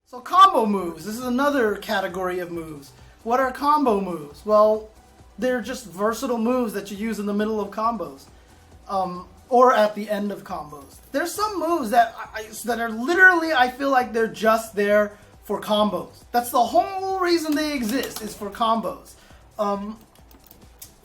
So combo moves, this is another category of moves. What are combo moves? Well, they're just versatile moves that you use in the middle of combos. Or at the end of combos. There's some moves that that are literally, I feel like they're just there for combos. That's the whole reason they exist, is for combos.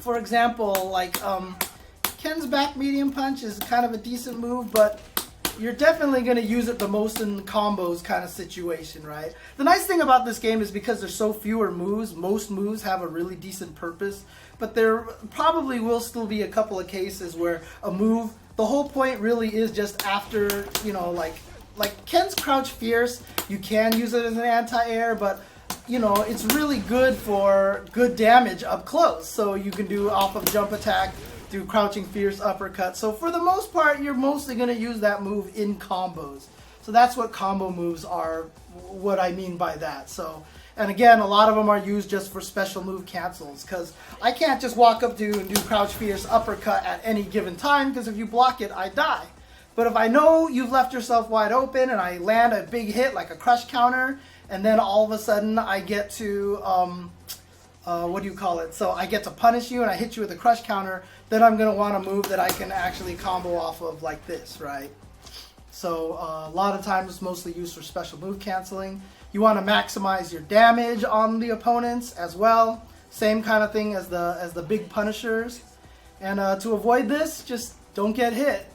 For example, like Ken's back medium punch is kind of a decent move, but you're definitely going to use it the most in combos kind of situation, right? The nice thing about this game is because there's so fewer moves, most moves have a really decent purpose, but there probably will still be a couple of cases where a move, the whole point really is just after, you know, like Ken's Crouch Fierce, you can use it as an anti-air, but you know, it's really good for good damage up close. So you can do off of jump attack, do crouching fierce uppercut. So for the most part, you're mostly going to use that move in combos. So that's what combo moves are, what I mean by that. So, and again, a lot of them are used just for special move cancels, because I can't just walk up to you and do crouch fierce uppercut at any given time, because if you block it, I die. But if I know you've left yourself wide open and I land a big hit like a crush counter, and then all of a sudden I get to, what do you call it? So I get to punish you and I hit you with a crush counter, then I'm going to want a move that I can actually combo off of like this, right? So a lot of times it's mostly used for special move canceling. You want to maximize your damage on the opponents as well. Same kind of thing as the big punishers. And to avoid this, just don't get hit.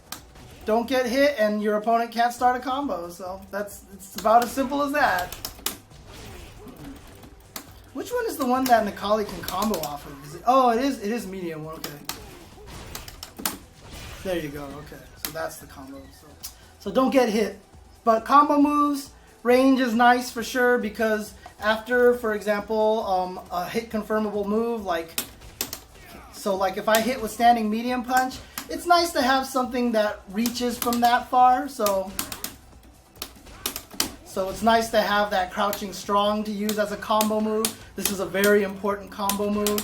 Don't get hit and your opponent can't start a combo. So it's about as simple as that. Which one is the one that Nikali can combo off of? Is it, oh, it is medium. Okay. There you go. Okay. So that's the combo. So don't get hit. But combo moves, range is nice for sure, because after, for example, a hit confirmable move, like if I hit with standing medium punch, it's nice to have something that reaches from that far. So it's nice to have that crouching strong to use as a combo move. This is a very important combo move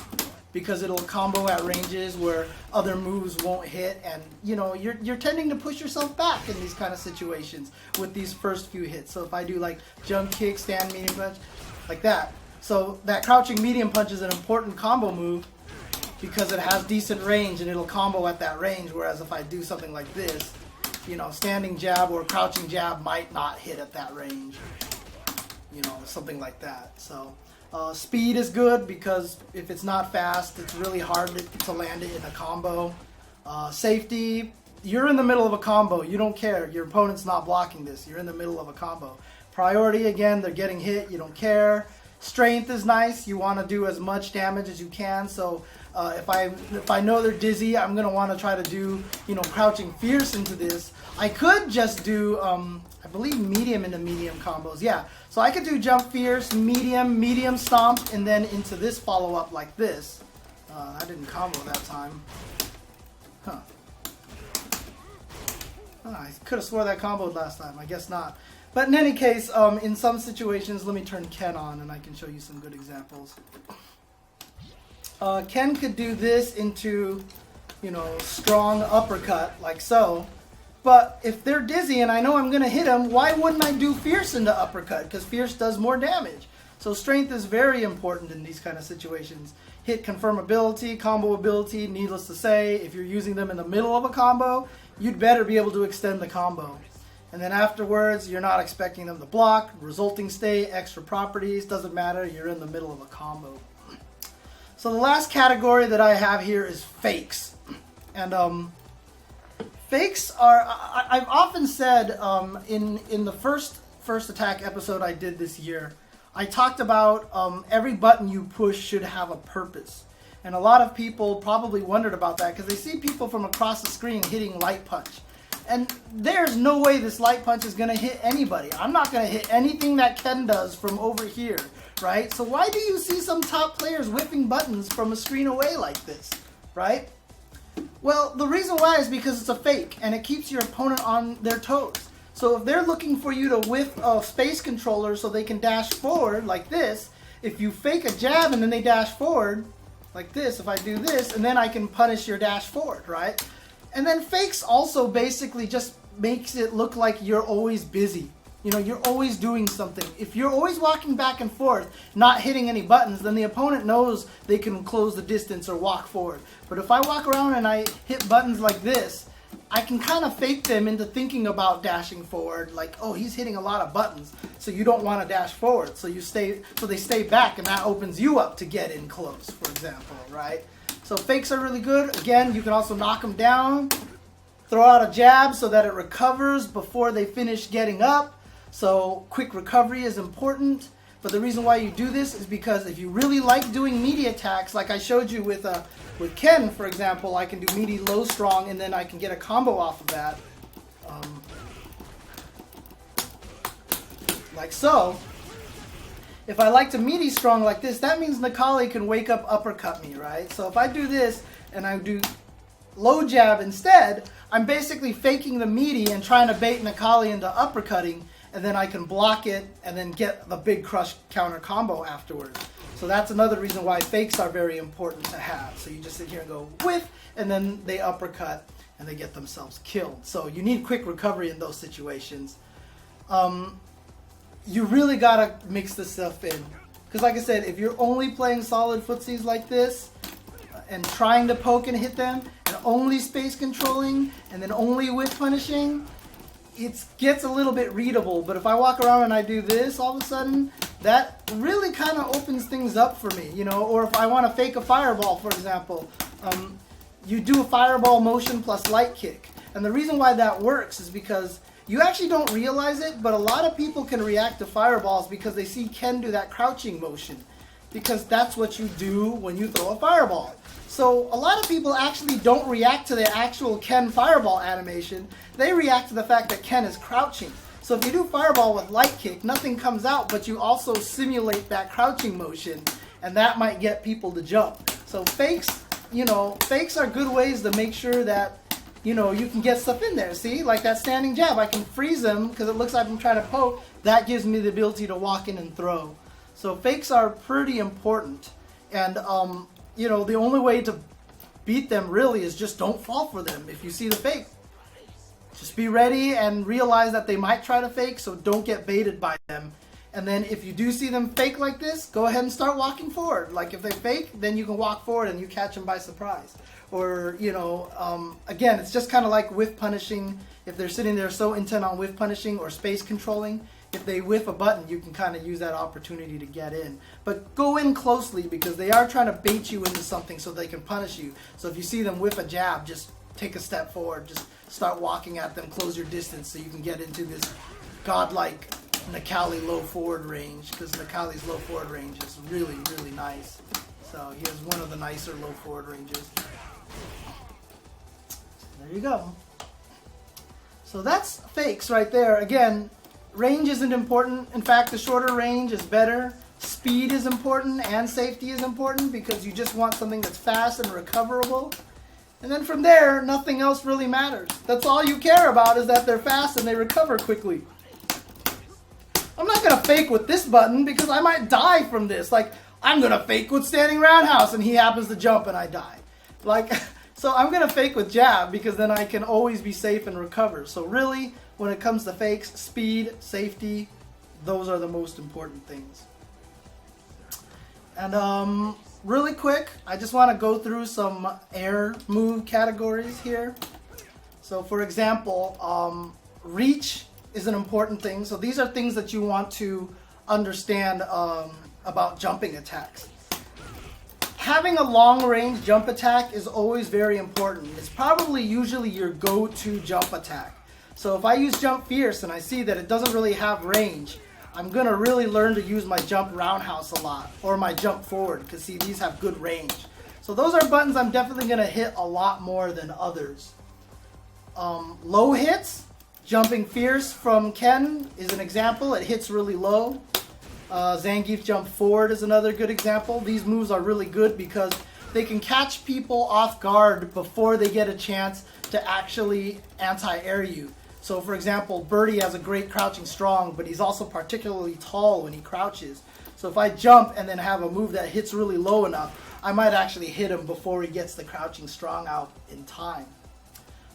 because it'll combo at ranges where other moves won't hit, and you know you're tending to push yourself back in these kind of situations with these first few hits. So if I do like jump kick, stand medium punch, like that. So that crouching medium punch is an important combo move because it has decent range and it'll combo at that range, whereas if I do something like this, you know, standing jab or crouching jab might not hit at that range. You know, something like that. So speed is good because if it's not fast, it's really hard to land it in a combo. Safety, you're in the middle of a combo. You don't care. Your opponent's not blocking this. You're in the middle of a combo. Priority, again, they're getting hit. You don't care. Strength is nice. You want to do as much damage as you can. So if I know they're dizzy, I'm going to want to try to do, you know, crouching fierce into this. I could just do, I believe, medium into medium combos. Yeah, so I could do jump fierce, medium stomp, and then into this follow-up like this. I didn't combo that time. Huh. I could have swore that comboed last time. I guess not. But in any case, in some situations, let me turn Ken on and I can show you some good examples. Ken could do this into, you know, strong uppercut like so. But if they're dizzy and I know I'm going to hit them, why wouldn't I do fierce into uppercut? Because fierce does more damage. So strength is very important in these kind of situations. Hit confirmability, combo ability, needless to say, if you're using them in the middle of a combo, you'd better be able to extend the combo. And then afterwards, you're not expecting them to block, resulting state, extra properties, doesn't matter, you're in the middle of a combo. So the last category that I have here is fakes. And fakes are, I've often said in the first attack episode I did this year, I talked about every button you push should have a purpose. And a lot of people probably wondered about that because they see people from across the screen hitting light punch. And there's no way this light punch is going to hit anybody. I'm not going to hit anything that Ken does from over here, right? So why do you see some top players whipping buttons from a screen away like this, right? Well, the reason why is because it's a fake and it keeps your opponent on their toes. So if they're looking for you to whiff a space controller so they can dash forward like this, if you fake a jab and then they dash forward like this, if I do this, and then I can punish your dash forward, right? And then fakes also basically just makes it look like you're always busy. You know, you're always doing something. If you're always walking back and forth, not hitting any buttons, then the opponent knows they can close the distance or walk forward. But if I walk around and I hit buttons like this, I can kind of fake them into thinking about dashing forward, like, oh, he's hitting a lot of buttons, so you don't want to dash forward. So they stay back, and that opens you up to get in close, for example, right? So fakes are really good. Again, you can also knock them down, throw out a jab so that it recovers before they finish getting up. So quick recovery is important, but the reason why you do this is because if you really like doing meaty attacks, like I showed you with Ken, for example, I can do meaty low strong, and then I can get a combo off of that, like so. If I like to meaty strong like this, that means Necalli can wake up uppercut me, right? So if I do this and I do low jab instead, I'm basically faking the meaty and trying to bait Necalli into uppercutting, and then I can block it and then get the big crush counter combo afterwards. So that's another reason why fakes are very important to have. So you just sit here and go whiff, and then they uppercut and they get themselves killed. So you need quick recovery in those situations. You really gotta mix this stuff in. Because like I said, if you're only playing solid footsies like this, and trying to poke and hit them, and only space controlling, and then only whiff punishing, it gets a little bit readable. But if I walk around and I do this, all of a sudden, that really kind of opens things up for me, you know. Or if I want to fake a fireball, for example, you do a fireball motion plus light kick. And the reason why that works is because you actually don't realize it, but a lot of people can react to fireballs because they see Ken do that crouching motion, because that's what you do when you throw a fireball. So a lot of people actually don't react to the actual Ken fireball animation. They react to the fact that Ken is crouching. So if you do fireball with light kick, nothing comes out, but you also simulate that crouching motion, and that might get people to jump. So fakes, you know, fakes are good ways to make sure that, you know, you can get stuff in there. See, like that standing jab, I can freeze them because it looks like I'm trying to poke. That gives me the ability to walk in and throw. So fakes are pretty important, and you know, the only way to beat them really is just don't fall for them. If you see the fake, just be ready and realize that they might try to fake, so don't get baited by them. And then if you do see them fake like this, go ahead and start walking forward. Like if they fake, then you can walk forward and you catch them by surprise. Or, you know, again, it's just kind of like whiff punishing. If they're sitting there so intent on whiff punishing or space controlling, if they whiff a button, you can kind of use that opportunity to get in. But go in closely, because they are trying to bait you into something so they can punish you. So if you see them whiff a jab, just take a step forward. Just start walking at them, close your distance so you can get into this godlike Necalli low forward range, because Necalli's low forward range is really, really nice. So he has one of the nicer low forward ranges. There you go. So that's fakes right there. Again, range isn't important. In fact, the shorter range is better. Speed is important and safety is important, because you just want something that's fast and recoverable. And then from there, nothing else really matters. That's all you care about, is that they're fast and they recover quickly. I'm not going to fake with this button because I might die from this. Like, I'm going to fake with standing roundhouse and he happens to jump and I die. Like, so I'm going to fake with jab because then I can always be safe and recover. So really, when it comes to fakes, speed, safety, those are the most important things. And really quick, I just want to go through some air move categories here. So for example, reach is an important thing. So these are things that you want to understand about jumping attacks. Having a long range jump attack is always very important. It's probably usually your go-to jump attack. So if I use jump fierce and I see that it doesn't really have range, I'm going to really learn to use my jump roundhouse a lot, or my jump forward, because see, these have good range. So those are buttons I'm definitely going to hit a lot more than others. Low hits, jumping fierce from Ken is an example. It hits really low. Zangief jump forward is another good example. These moves are really good because they can catch people off guard before they get a chance to actually anti-air you. So for example, Birdie has a great crouching strong, but he's also particularly tall when he crouches. So if I jump and then have a move that hits really low enough, I might actually hit him before he gets the crouching strong out in time.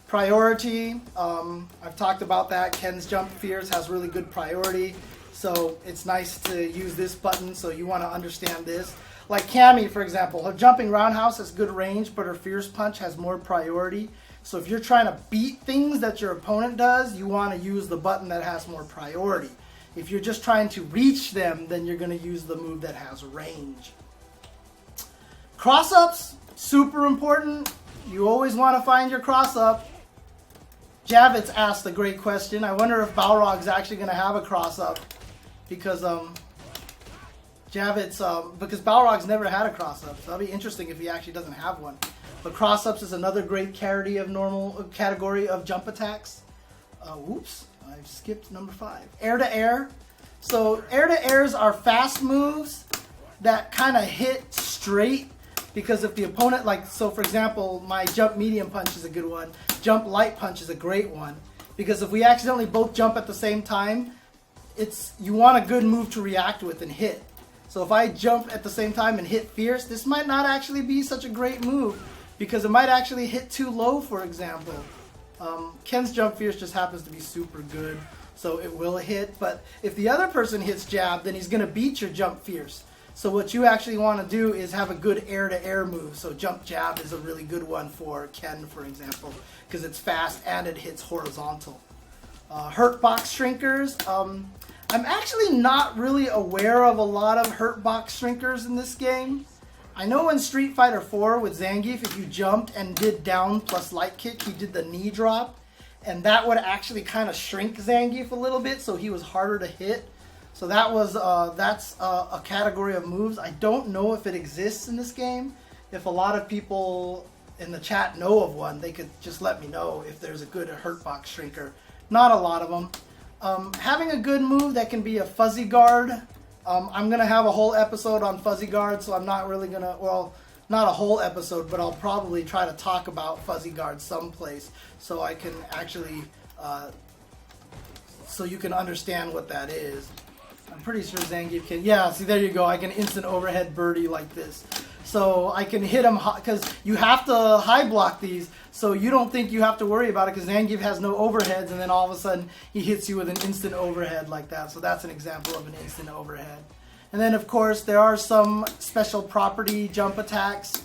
Priority, I've talked about that. Ken's Jump Fierce has really good priority, so it's nice to use this button, so you want to understand this. Like Cammy, for example, her jumping roundhouse has good range, but her Fierce Punch has more priority. So if you're trying to beat things that your opponent does, you want to use the button that has more priority. If you're just trying to reach them, then you're going to use the move that has range. Cross-ups, super important. You always want to find your cross-up. Javits asked a great question. I wonder if Balrog's actually going to have a cross-up. Because because Balrog's never had a cross-up. So that'll be interesting if he actually doesn't have one. But cross-ups is another great category of jump attacks. Whoops, I've skipped number 5. Air-to-air. So air-to-airs are fast moves that kind of hit straight. Because if the opponent, like, so for example, my jump medium punch is a good one. Jump light punch is a great one. Because if we accidentally both jump at the same time, you want a good move to react with and hit. So if I jump at the same time and hit Fierce, this might not actually be such a great move. Because it might actually hit too low, for example. Ken's Jump Fierce just happens to be super good, so it will hit. But if the other person hits jab, then he's going to beat your Jump Fierce. So what you actually want to do is have a good air-to-air move. So jump jab is a really good one for Ken, for example, because it's fast and it hits horizontal. Hurt box shrinkers. I'm actually not really aware of a lot of hurt box shrinkers in this game. I know in Street Fighter 4 with Zangief, if you jumped and did down plus light kick, he did the knee drop, and that would actually kind of shrink Zangief a little bit, so he was harder to hit. So that's a category of moves. I don't know if it exists in this game. If a lot of people in the chat know of one, they could just let me know if there's a good hurt box shrinker. Not a lot of them. Having a good move that can be a fuzzy guard. I'm going to have a whole episode on fuzzy guard, so I'm not really going to, well, not a whole episode, but I'll probably try to talk about fuzzy guard someplace so I can actually, so you can understand what that is. I'm pretty sure Zangief can, yeah, see there you go, I can instant overhead birdie like this. So I can hit him, because you have to high block these, so you don't think you have to worry about it, because Zangief has no overheads, and then all of a sudden he hits you with an instant overhead like that. So that's an example of an instant overhead. And then of course there are some special property jump attacks.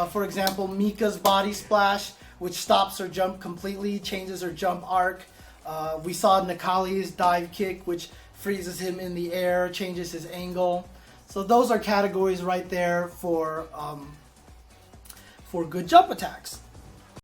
For example, Mika's body splash, which stops her jump completely, changes her jump arc. We saw Nakali's dive kick, which freezes him in the air, changes his angle. So those are categories right there for good jump attacks.